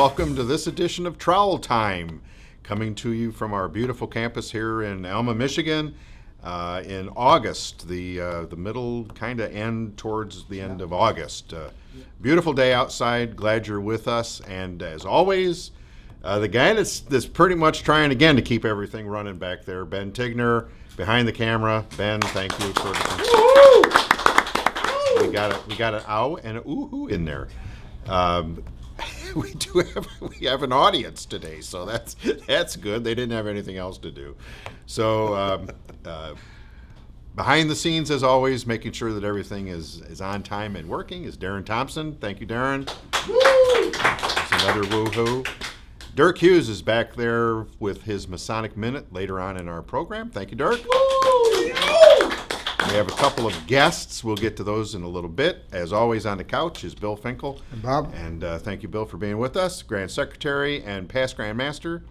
welcome to this edition of Trowel Time, coming to you from our beautiful campus here in Alma, Michigan, in August, the middle kind of end towards the end of August. Beautiful day outside, glad you're with us, and as always, the guy that's pretty much trying again to keep everything running back there, Ben Tigner, behind the camera. Ben, thank you for we got an ow and a ooh in there. We have an audience today, so that's good. They didn't have anything else to do. So behind the scenes, as always, making sure that everything is on time and working is Darren Thompson. Thank you, Darren. That's another woohoo. Dirk Hughes is back there with his Masonic Minute later on in our program. Thank you, Dirk. We have a couple of guests. We'll get to those in a little bit. As always, on the couch is Bill Finkel. And Bob. And thank you, Bill, for being with us, Grand Secretary and past Grand Master.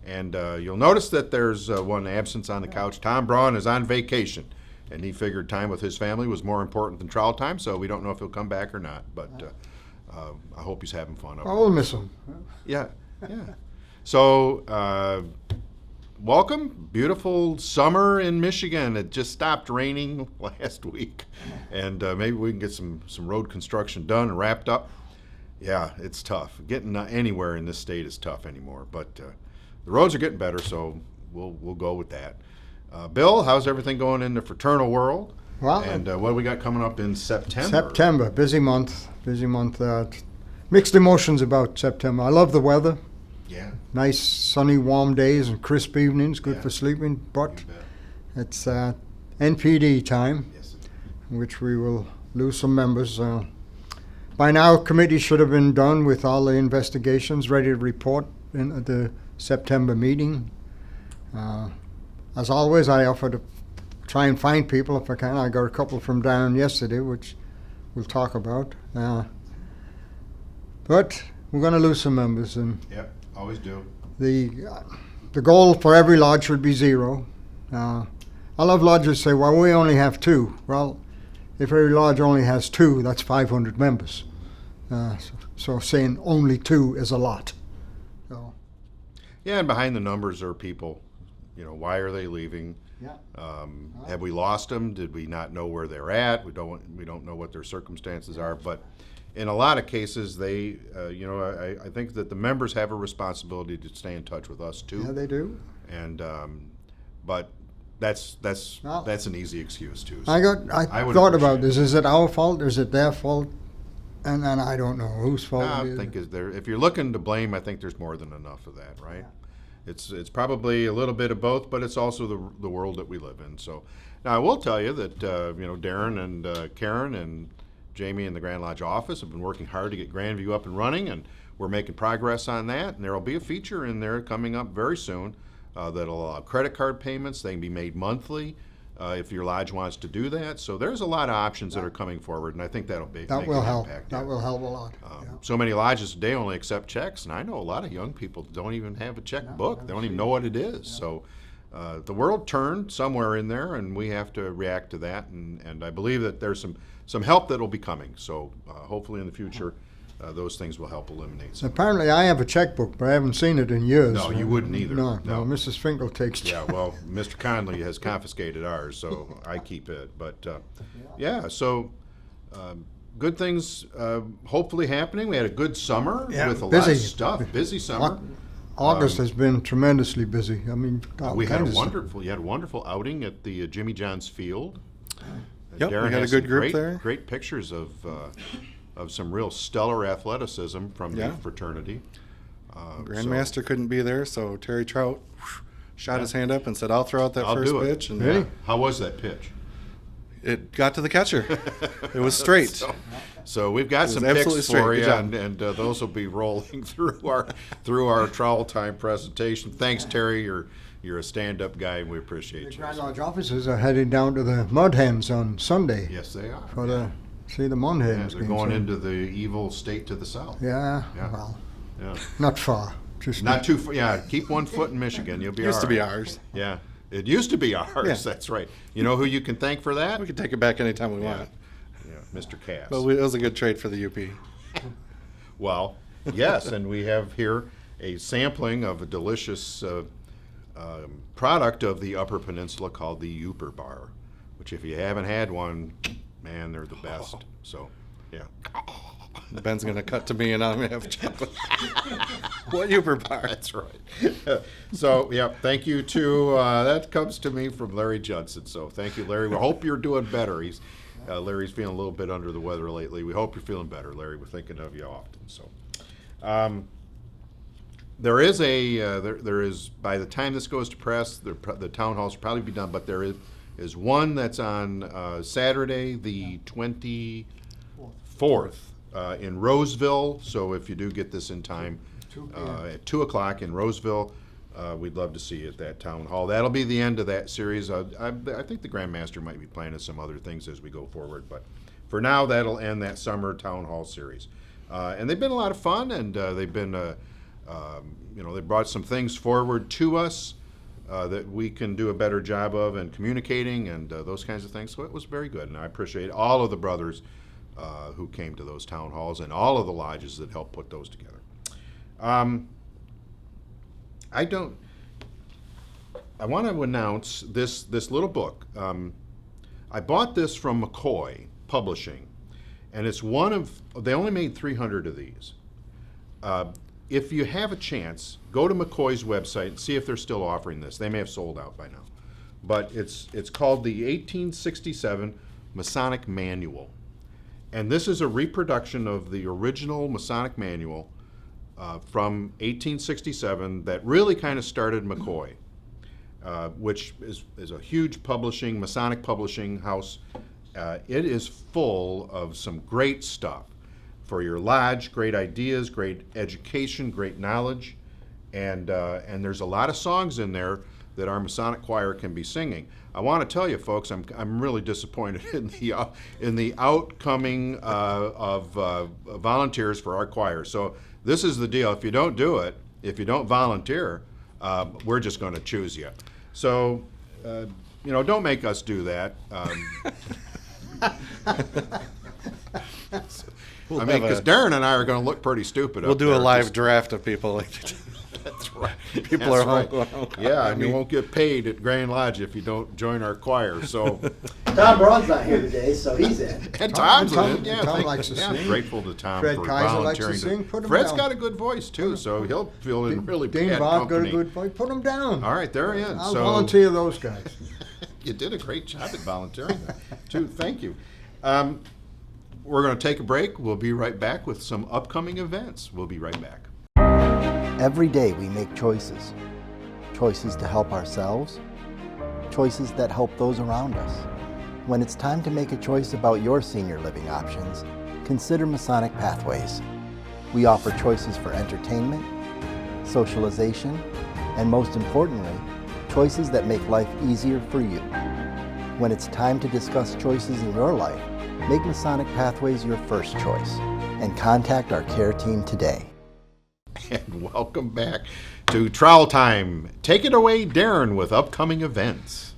And you'll notice that there's one absence on the couch. Tom Braun is on vacation, and he figured time with his family was more important than trial time, so we don't know if he'll come back or not. But I hope he's having fun. I'll miss him. Yeah. So, welcome. Beautiful summer in Michigan. It just stopped raining last week, and maybe we can get some road construction done and wrapped up. Yeah, it's tough. Getting anywhere in this state is tough anymore, but the roads are getting better, so we'll go with that. Bill, how's everything going in the fraternal world? Well, and what do we got coming up in September? September, busy month. Mixed emotions about September. I love the weather. Yeah. Nice sunny, warm days and crisp evenings, good Yeah. for sleeping. But it's NPD time, Yes. in which we will lose some members. By now, committee should have been done with all the investigations, ready to report in the September meeting. As always, I offer to try and find people if I can. I got a couple from down yesterday, which we'll talk about. But we're going to lose some members, and Yep. Always do. the goal for every lodge should be 0. A lot of lodges say, well, we only have 2. Well, if every lodge only has 2, that's 500 members. So saying only 2 is a lot. So. Yeah, and behind the numbers are people. Why are they leaving? Yeah. Have we lost them? Did we not know where they're at? We don't know what their circumstances are. But in a lot of cases, they, I think that the members have a responsibility to stay in touch with us too. Yeah, they do. And but that's an easy excuse too. So I would thought about appreciate this. Is it our fault? Is it their fault? And I don't know whose fault I it is. think if you're looking to blame, I think there's more than enough of that, right? It's probably a little bit of both, but it's also the world that we live in. So now I will tell you that Darren and Karen and Jamie in the Grand Lodge office have been working hard to get Grandview up and running, and we're making progress on that. And there will be a feature in there coming up very soon that'll allow credit card payments. They can be made monthly if your lodge wants to do that. So there's a lot of options that are coming forward, and I think that'll make That will an help. impact. That will help a lot. So many lodges today only accept checks, and I know a lot of young people don't even have a checkbook. They don't even know what it is. So the world turned somewhere in there, and we have to react to that. And I believe that there's some help that will be coming. So hopefully in the future, those things will help eliminate some. Apparently, I have a checkbook, but I haven't seen it in years. No, you wouldn't either. No, Mrs. Finkel takes Yeah, well, Mr. Conley has confiscated ours, so I keep it. But so good things hopefully happening. We had a good summer with a lot of stuff. Busy summer. August has been tremendously busy. I mean, You had a wonderful outing at the Jimmy John's Field. Yep, Darren we had a has good some group there. Great pictures of some real stellar athleticism from the Yeah. fraternity. Grandmaster couldn't be there, so Terry Trout shot his hand up and said, I'll throw out that I'll first do it. pitch. And Really? How was that pitch? it got to the catcher. It was straight. So we've got It some was picks absolutely for straight. you, Good job. and those will be rolling through our Trowel Time presentation. Thanks, Terry. You're a stand-up guy, and we appreciate The you. Grand Lodge officers are headed down to the Mud Hens on Sunday Yes, they are. for see the Mud Yeah, Hens. they're game. going So- into the evil state to the south. Yeah, Yeah. well, Yeah. not far. Just Not too far. Yeah, keep one foot in Michigan. You'll be Used all to be right. ours. Yeah, it used to be ours. Yeah. That's right. You know who you can thank for that? We could take it back anytime we Yeah. want. Yeah, Mr. Cass. But it was a good trade for the UP. Well, Yes, and we have here a sampling of a delicious product of the Upper Peninsula called the Uper Bar, which if you haven't had one, man, they're the best. So, yeah. Ben's going to cut to me and I'm going to have chocolate. What Uber bar? That's right. So, yeah, thank you to, that comes to me from Larry Judson. So, thank you, Larry. We hope you're doing better. Larry's feeling a little bit under the weather lately. We hope you're feeling better, Larry. We're thinking of you often. So, there is by the time this goes to press, the town halls will probably be done, but there is one that's on Saturday, the 24th, in Roseville. So if you do get this in time, 2 p.m. at 2 o'clock in Roseville, we'd love to see you at that town hall. That'll be the end of that series. I think the Grandmaster might be planning some other things as we go forward, but for now, that'll end that summer town hall series. And they've been a lot of fun, and they've been, they brought some things forward to us that we can do a better job of in communicating and those kinds of things. So it was very good, and I appreciate all of the brothers who came to those town halls and all of the lodges that helped put those together. I want to announce this little book. I bought this from McCoy Publishing, and it's they only made 300 of these. If you have a chance, go to McCoy's website and see if they're still offering this. They may have sold out by now. But it's called the 1867 Masonic Manual. And this is a reproduction of the original Masonic Manual from 1867 that really kind of started McCoy, which is a huge Masonic publishing house. It is full of some great stuff for your lodge, great ideas, great education, great knowledge, and there's a lot of songs in there that our Masonic choir can be singing. I want to tell you, folks, I'm really disappointed in the outcoming of volunteers for our choir. So this is the deal: if you don't do it, if you don't volunteer, we're just going to choose you. So don't make us do that. Because Darren and I are going to look pretty stupid. We'll up do there. a live draft of people. That's right. People That's are right. home. Yeah, and you won't get paid at Grand Lodge if you don't join our choir. So, Tom Braun's not here today, so he's in. and Tom's Tom- in it. Yeah, Tom likes to yeah, sing. grateful to Tom Fred for Kaiser likes to volunteering. sing. Put him Fred's down. got a good voice too, so he'll feel in really Dean bad Bob got company. a good voice. Put him down. All right, there he is. I'll So volunteer those guys. you did a great job at volunteering too. Thank you. We're going to take a break. We'll be right back with some upcoming events. We'll be right back. Every day we make choices. Choices to help ourselves, choices that help those around us. When it's time to make a choice about your senior living options, consider Masonic Pathways. We offer choices for entertainment, socialization, and most importantly, choices that make life easier for you. When it's time to discuss choices in your life, make Masonic Pathways your first choice and contact our care team today. And welcome back to Trowel Time. Take it away, Darren, with upcoming events.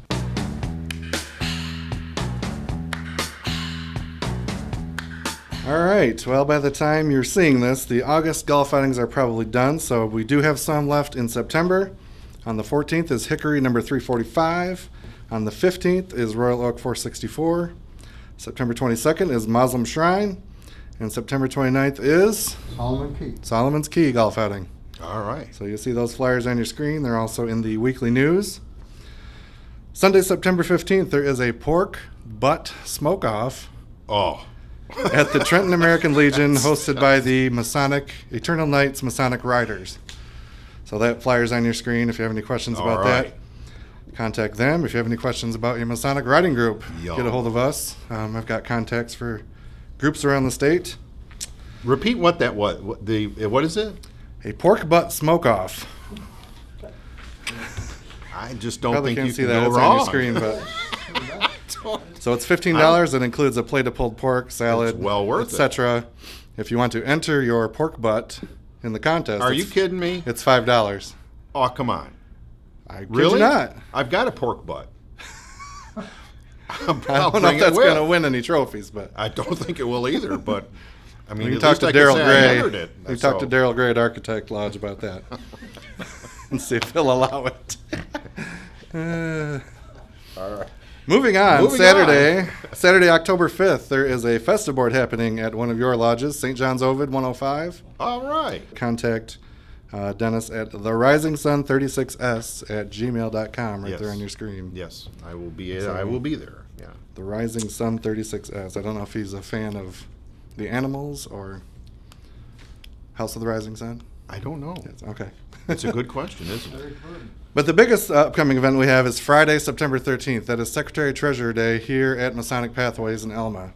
All right. Well, by the time you're seeing this, the August golf outings are probably done. So we do have some left in September. On the 14th is Hickory number 345. On the 15th is Royal Oak 464. September 22nd is Muslim Shrine. And September 29th is Solomon Key. Solomon's Key golf outing. All right. So you'll see those flyers on your screen. They're also in the weekly news. Sunday, September 15th, there is a pork butt smoke-off Oh. at the Trenton American Legion, hosted by the Eternal Knights Masonic Riders. So that flyer's on your screen. If you have any questions All about right. that, contact them. If you have any questions about your Masonic riding group, Yo. get a hold of us. I've got contacts for groups around the state. Repeat what that was. What is it? A pork butt smoke-off. I just don't Probably think can't you see can that. go It's wrong. on your screen, but so it's $15. It includes a plate of pulled pork, salad, It's well worth it. etc. If you want to enter your pork butt in the contest, Are you kidding me? It's $5. Oh, come on. I kid Really? you not. I've got a pork butt. I don't know if that's going to win any trophies, but I don't think it will either, but I mean, We can at talk least to I can Daryl say I Gray. entered it. We can talk to Daryl Gray at Architect Lodge about that and see if he'll allow it. All right. Moving on, Moving Saturday, October 5th, there is a festive board happening at one of your lodges, St. John's Ovid 105. All right. Contact Dennis at the Rising Sun 36s at gmail.com right Yes. there on your screen. Yes, I will be there. Yeah. The Rising Sun 36s. I don't know if he's a fan of the animals or House of the Rising Sun. I don't know. Yes, okay. It's a good question, isn't it? But the biggest upcoming event we have is Friday, September 13th. That is Secretary Treasurer Day here at Masonic Pathways in Elma.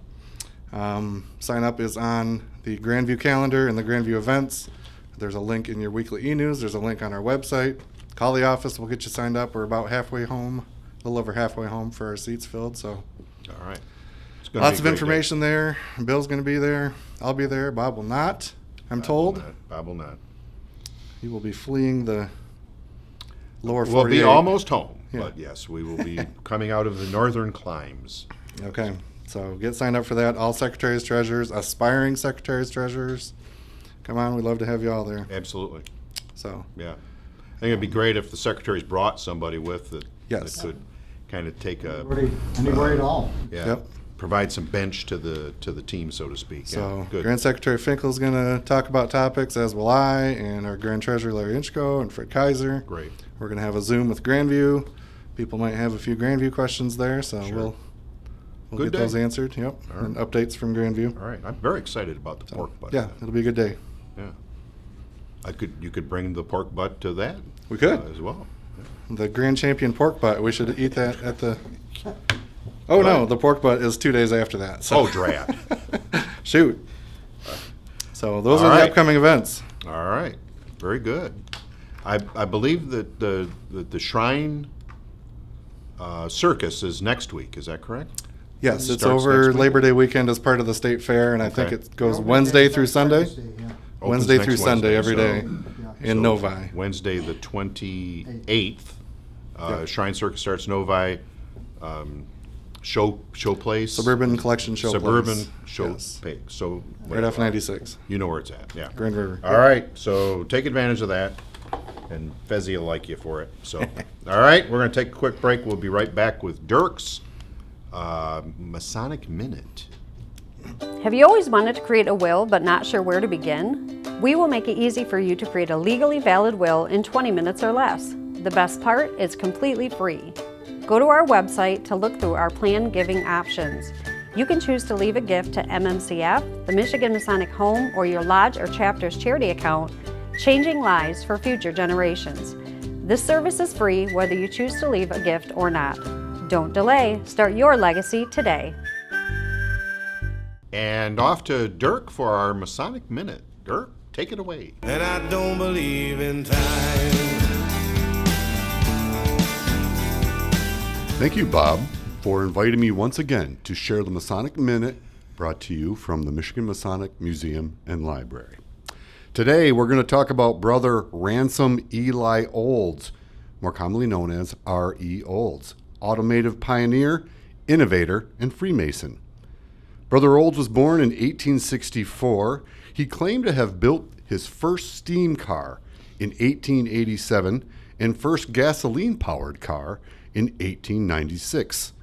Sign up is on the Grandview calendar and the Grandview events. There's a link in your weekly e-news. There's a link on our website. Call the office. We'll get you signed up. We're about halfway home, a little over halfway home for our seats filled. So All right. It's gonna lots be of a great day. information there. Bill's going to be there. I'll be there. Bob will not, I'm told. Bob will not. He will be fleeing the lower 48. We'll be almost home, Yeah. but yes, we will be coming out of the northern climes. Okay, so get signed up for that. All secretaries, treasurers, aspiring secretaries, treasurers. Come on, we'd love to have you all there. Absolutely. So, Yeah. I think it'd be great if the secretaries brought somebody with that, Yes. that could kind of take a Anywhere at all. yeah, Yep. provide some bench to the team, so to speak. so yeah, good. Grand Secretary Finkel is going to talk about topics, as will I, and our Grand Treasurer Larry Inchko and Fred Kaiser. Great. We're going to have a Zoom with Grandview. People might have a few Grandview questions there, so Sure. we'll Good get day. those answered. Yep, All right. and updates from Grandview. All right. I'm very excited about the pork butt. Yeah, it'll be a good day. Yeah. You could bring the pork butt to that We could. as well. The Grand Champion pork butt. We should eat that at the. Oh no, What? the pork butt is 2 days after that. So. Oh, drat. Shoot. So those All are the right. upcoming events. All right. Very good. I believe that the Shrine Circus is next week. Is that correct? Yes, it's Starts over next week? Labor Day weekend as part of the state fair, and I think Okay. it goes Wednesday through Sunday. Opens Wednesday next through Sunday every so- day in so Novi. Wednesday the 28th. Yep. Shrine Circus starts Novi. Show place. Suburban Collection Show. Suburban Place. show Yes. pay. So Right off 96, You know where it's at. Yeah. Grand River. All right. So take advantage of that, and Fezzi will like you for it. So, all right, we're going to take a quick break. We'll be right back with Dirk's Masonic Minute. Have you always wanted to create a will but not sure where to begin? We will make it easy for you to create a legally valid will in 20 minutes or less. The best part, it's completely free. Go to our website to look through our plan giving options. You can choose to leave a gift to MMCF, the Michigan Masonic Home, or your lodge or chapter's charity account, changing lives for future generations. This service is free whether you choose to leave a gift or not. Don't delay. Start your legacy today. And off to Dirk for our Masonic Minute. Dirk, take it away. And I don't believe in time. Thank you, Bob, for inviting me once again to share the Masonic Minute brought to you from the Michigan Masonic Museum and Library. Today, we're going to talk about Brother Ransom E Olds, more commonly known as R.E. Olds, automotive pioneer, innovator, and Freemason. Brother Olds was born in 1864. He claimed to have built his first steam car in 1887 and first gasoline-powered car in 1896.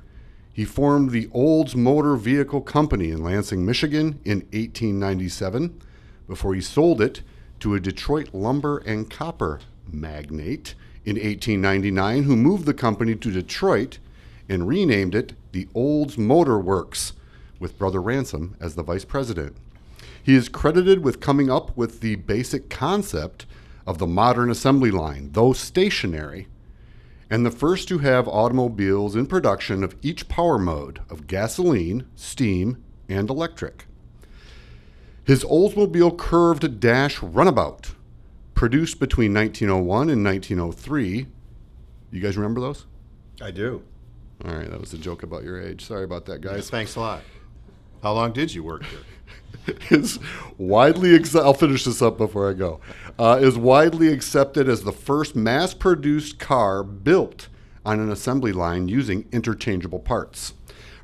He formed the Olds Motor Vehicle Company in Lansing, Michigan in 1897 before he sold it to a Detroit lumber and copper magnate in 1899 who moved the company to Detroit and renamed it the Olds Motor Works with Brother Ransom as the vice president. He is credited with coming up with the basic concept of the modern assembly line, though stationary, and the first to have automobiles in production of each power mode of gasoline, steam, and electric. His Oldsmobile curved dash runabout, produced between 1901 and 1903. You guys remember those? I do. All right, that was a joke about your age. Sorry about that, guys. Thanks a lot. How long did you work here? Is widely I'll finish this up before I go. Is widely accepted as the first mass-produced car built on an assembly line using interchangeable parts.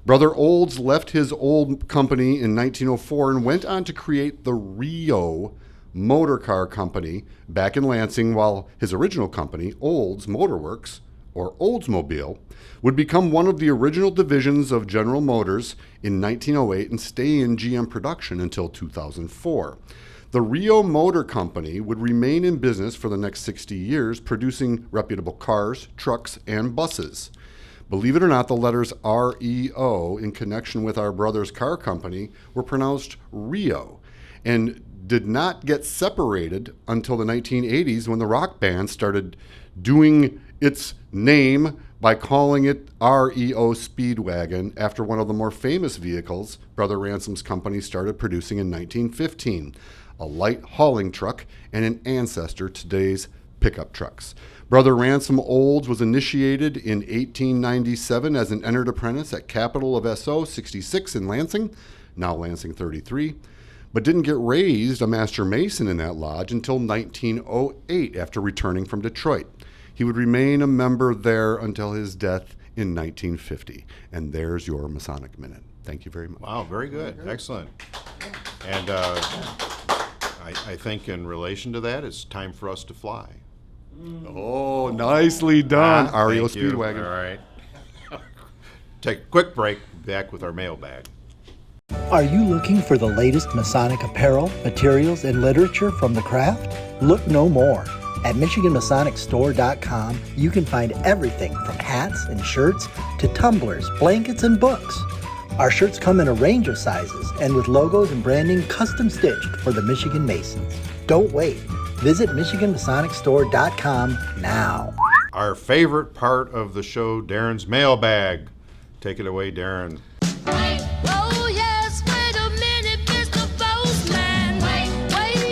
Brother Olds left his old company in 1904 and went on to create the Rio Motor Car Company back in Lansing, while his original company, Olds Motorworks, or Oldsmobile, would become one of the original divisions of General Motors in 1908 and stay in GM production until 2004. The Rio Motor Company would remain in business for the next 60 years, producing reputable cars, trucks, and buses. Believe it or not, the letters R-E-O in connection with our brother's car company were pronounced Rio and did not get separated until the 1980s when the rock band started doing its name by calling it REO Speedwagon after one of the more famous vehicles Brother Ransom's company started producing in 1915, a light hauling truck and an ancestor to today's pickup trucks. Brother Ransom Olds was initiated in 1897 as an entered apprentice at Capital of SO 66 in Lansing, now Lansing 33, but didn't get raised a master mason in that lodge until 1908 after returning from Detroit. He would remain a member there until his death in 1950. And there's your Masonic Minute. Thank you very much. Wow, very good. Excellent. And I think in relation to that, it's time for us to fly. Oh, nicely done, REO Thank you. Speedwagon. All right. Take a quick break, back with our mailbag. Are you looking for the latest Masonic apparel, materials, and literature from the craft? Look no more. At MichiganMasonicStore.com, you can find everything from hats and shirts to tumblers, blankets, and books. Our shirts come in a range of sizes and with logos and branding custom stitched for the Michigan Masons. Don't wait. Visit MichiganMasonicStore.com now. Our favorite part of the show, Darren's mailbag. Take it away, Darren. Oh yes, wait a minute, Mr. Postman. Wait,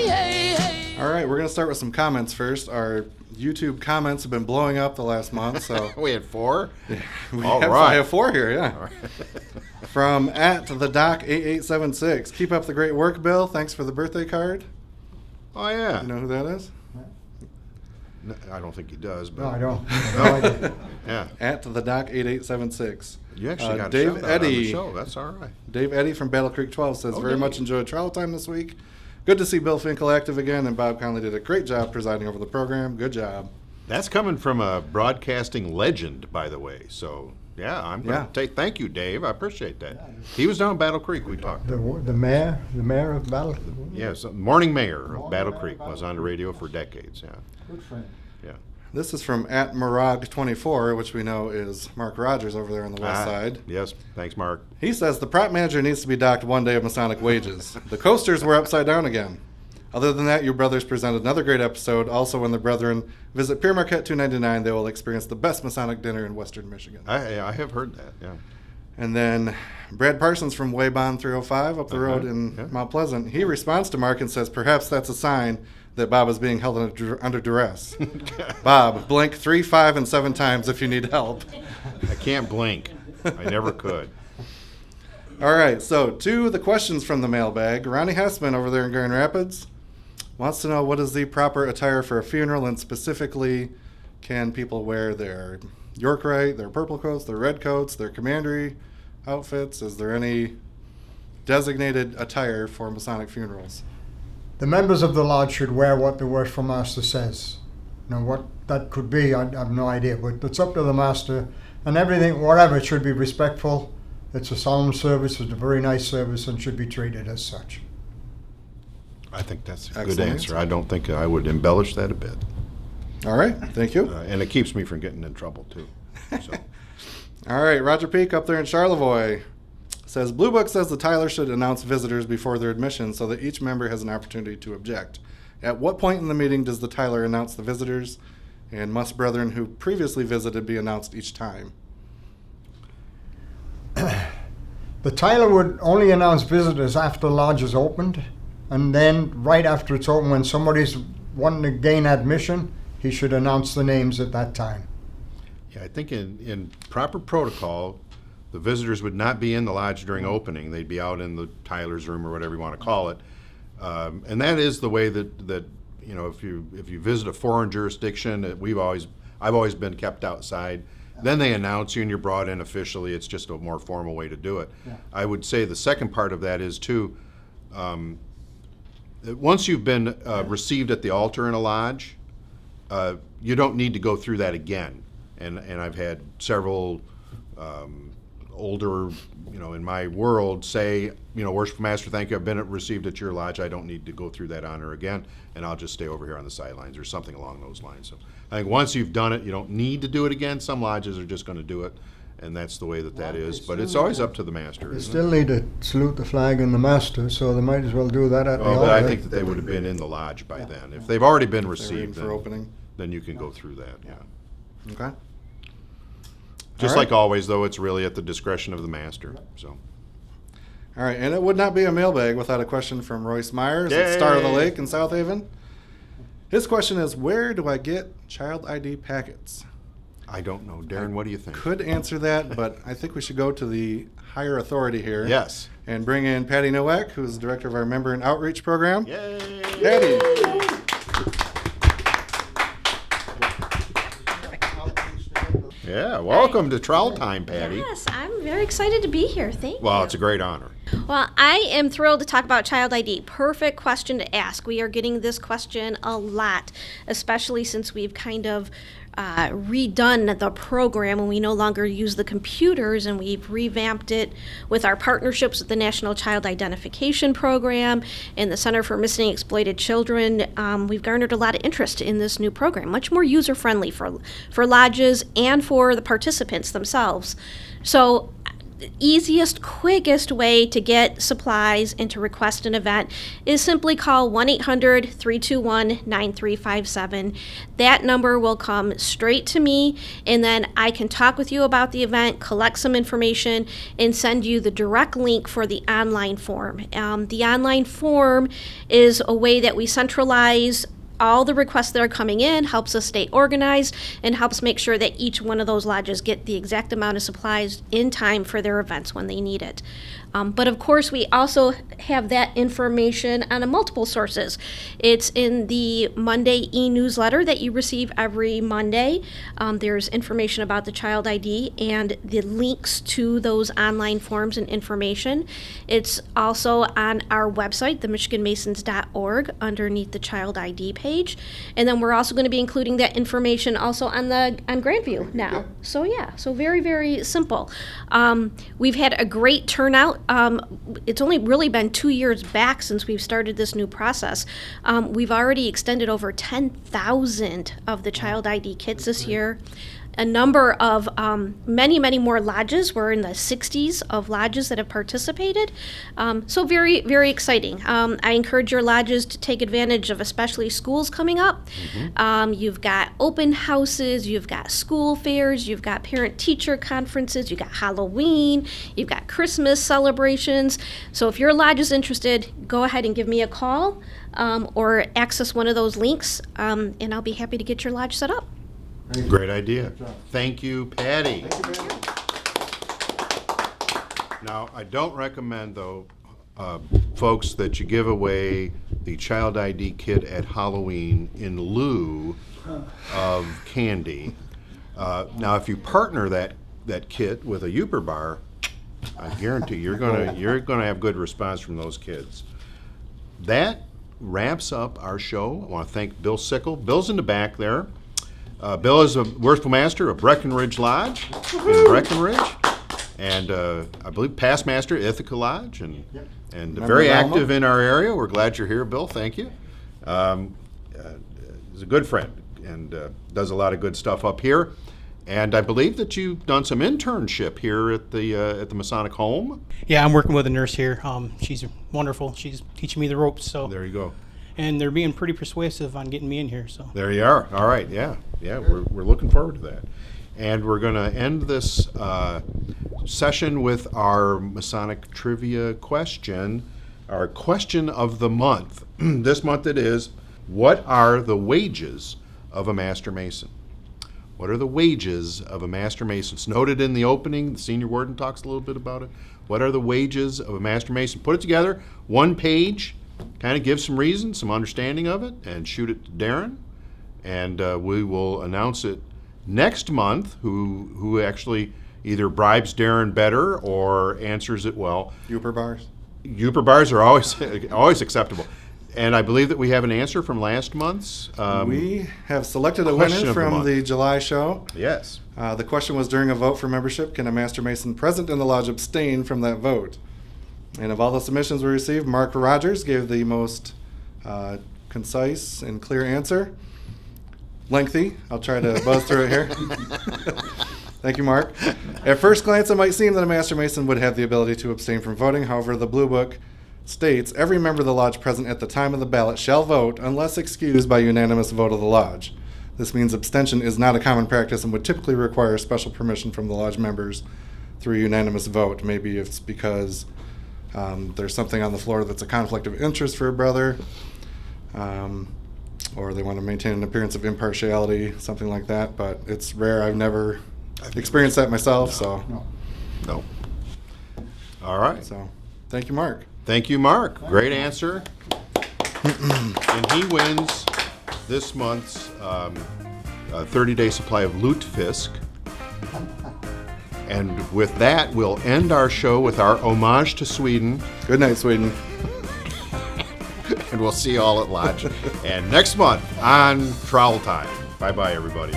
hey. All right, we're going to start with some comments first. Our YouTube comments have been blowing up the last month, so We had 4? we All have, right. I have 4 here, yeah. From @thedoc8876. Keep up the great work, Bill. Thanks for the birthday card. Oh, yeah. You know who that is? No, I don't think he does, but No, I don't. No idea. yeah. @thedoc8876. You actually got a Dave shout out on the Eddy. show. That's all right. Dave Eddy from Battle Creek 12 says, Oh, very Dave. much enjoyed trial time this week. Good to see Bill Finkel active again, and Bob Conley did a great job presiding over the program. Good job. That's coming from a broadcasting legend, by the way. So, yeah, I'm going to take. Thank you, Dave. I appreciate that. He was down in Battle Creek. We talked. The mayor of Battle. Yes, morning mayor of Battle Creek was on the radio for decades. Yeah, Good friend. yeah. This is from @Marag24, which we know is Mark Rogers over there on the west side. Yes, thanks, Mark. He says the prop manager needs to be docked one day of Masonic wages. The coasters were upside down again. Other than that, your brothers presented another great episode. Also, when the brethren visit Pier Marquette 299, they will experience the best Masonic dinner in Western Michigan. I have heard that. Yeah. And then Brad Parsons from Waybon 305 up the road in yeah. Mount Pleasant, he responds to Mark and says, perhaps that's a sign that Bob is being held under duress. Bob, blink 3, 5, and 7 times if you need help. I can't blink. I never could. All right, so to the questions from the mailbag. Ronnie Hessman over there in Grand Rapids wants to know what is the proper attire for a funeral, and specifically, can people wear their Yorkite, their purple coats, their red coats, their commandery outfits? Is there any designated attire for Masonic funerals? The members of the lodge should wear what the worshipful master says. Now, what that could be, I have no idea, but it's up to the master. And everything, whatever, it should be respectful. It's a solemn service, it's a very nice service, and should be treated as such. I think that's a good Excellent answer. I don't think I would embellish that a bit. All right, thank you. And it keeps me from getting in trouble, too. So. All right, Roger Peak up there in Charlevoix says, Blue Book says the Tyler should announce visitors before their admission so that each member has an opportunity to object. At what point in the meeting does the Tyler announce the visitors, and must brethren who previously visited be announced each time? The Tyler would only announce visitors after the lodge is opened, and then right after it's open, when somebody's wanting to gain admission, he should announce the names at that time. Yeah, I think in proper protocol, the visitors would not be in the lodge during opening. They'd be out in the Tyler's room or whatever you want to call it. And that is the way that you know, if you visit a foreign jurisdiction, I've always been kept outside Then they announce you and you're brought in officially. It's just a more formal way to do it. Yeah. I would say the second part of that is too, once you've been received at the altar in a lodge, you don't need to go through that again. And I've had several older, in my world say, Worshipful Master, thank you, I've been received at your lodge. I don't need to go through that honor again, and I'll just stay over here on the sidelines or something along those lines. So I think once you've done it, you don't need to do it again. Some lodges are just going to do it, and that's the way that is. But it's always up to the master. They isn't still need to salute the flag and the master, so they might as well do that at the But I altar. think that they would have been in the lodge by then. If they've already been They're in received, for then, opening. then you can go through that. Yeah. Okay. Just All right. like always, though, it's really at the discretion of the master. So. All right, and it would not be a mailbag without a question from Royce Myers at Star of the Yay! Lake in South Haven. His question is, where do I get child ID packets? I don't know. Darren, what do you think? Could answer that, but I think we should go to the higher authority here. Yes. And bring in Patty Nowak, who's the director of our Member and Outreach Program. Yay! Patty. Yeah, welcome to Trowel Time, Patty. Yes, I'm very excited to be here. Thank you. Well, it's a great honor. Well, I am thrilled to talk about child ID. Perfect question to ask. We are getting this question a lot, especially since we've kind of redone the program and we no longer use the computers, and we've revamped it with our partnerships with the National Child Identification Program and the Center for Missing and Exploited Children. We've garnered a lot of interest in this new program, much more user-friendly for lodges and for the participants themselves. So the easiest, quickest way to get supplies and to request an event is simply call 1-800-321-9357. That number will come straight to me, and then I can talk with you about the event, collect some information, and send you the direct link for the online form. The online form is a way that we centralize all the requests that are coming in, helps us stay organized, and helps make sure that each one of those lodges get the exact amount of supplies in time for their events when they need it. But of course, we also have that information on multiple sources. It's in the Monday e-newsletter that you receive every Monday. There's information about the child ID and the links to those online forms and information. It's also on our website, themichiganmasons.org, underneath the child ID page. And then we're also going to be including that information also on Grandview now. So yeah, so very, very simple. We've had a great turnout. It's only really been 2 years back since we've started this new process. We've already extended over 10,000 of the child ID kits this year. A number of many, many more lodges. We're in the 60s of lodges that have participated. So very, very exciting. I encourage your lodges to take advantage of especially schools coming up. You've got open houses, you've got school fairs, you've got parent-teacher conferences, you've got Halloween, you've got Christmas celebrations. So if your lodge is interested, go ahead and give me a call or access one of those links, and I'll be happy to get your lodge set up. Great idea. Thank you, Patty. Now, I don't recommend, though, folks, that you give away the child ID kit at Halloween in lieu of candy. Now, if you partner that kit with a Uber bar, I guarantee you're gonna have good response from those kids. That wraps up our show. I want to thank Bill Sickle. Bill's in the back there. Bill is a Worshipful Master of Breckenridge Lodge in Breckenridge, and I believe past master Ithaca Lodge, and very active in our area. We're glad you're here, Bill. Thank you. He's a good friend and does a lot of good stuff up here. And I believe that you've done some internship here at the Masonic Home. Yeah, I'm working with a nurse here. She's wonderful. She's teaching me the ropes. So There you go. and they're being pretty persuasive on getting me in here. So There you are. All right. Yeah. We're looking forward to that. And we're going to end this session with our Masonic trivia question, our question of the month. This month it is, what are the wages of a Master Mason? What are the wages of a Master Mason? It's noted in the opening. The senior warden talks a little bit about it. What are the wages of a Master Mason? Put it together, one page, kind of give some reason, some understanding of it, and shoot it to Darren. And we will announce it next month who actually either bribes Darren better or answers it well. Uper bars. Uper bars are always acceptable. And I believe that we have an answer from last month's. We have selected a question winner of the from month. the July show. Yes. The question was, during a vote for membership, can a Master Mason present in the lodge abstain from that vote? And of all the submissions we received, Mark Rogers gave the most concise and clear answer. Lengthy. I'll try to buzz through it here. Thank you, Mark. At first glance, it might seem that a Master Mason would have the ability to abstain from voting. However, the Blue Book states every member of the lodge present at the time of the ballot shall vote unless excused by unanimous vote of the lodge. This means abstention is not a common practice and would typically require special permission from the lodge members through a unanimous vote. Maybe it's because there's something on the floor that's a conflict of interest for a brother, or they want to maintain an appearance of impartiality, something like that. But it's rare. I've never experienced that myself. No. All right. So thank you, Mark. Thank you, Mark. Great answer. And he wins this month's 30-day supply of Lutefisk. And with that, we'll end our show with our homage to Sweden. Good night, Sweden. And we'll see you all at Lodge. And next month on Trowel Time. Bye-bye, everybody.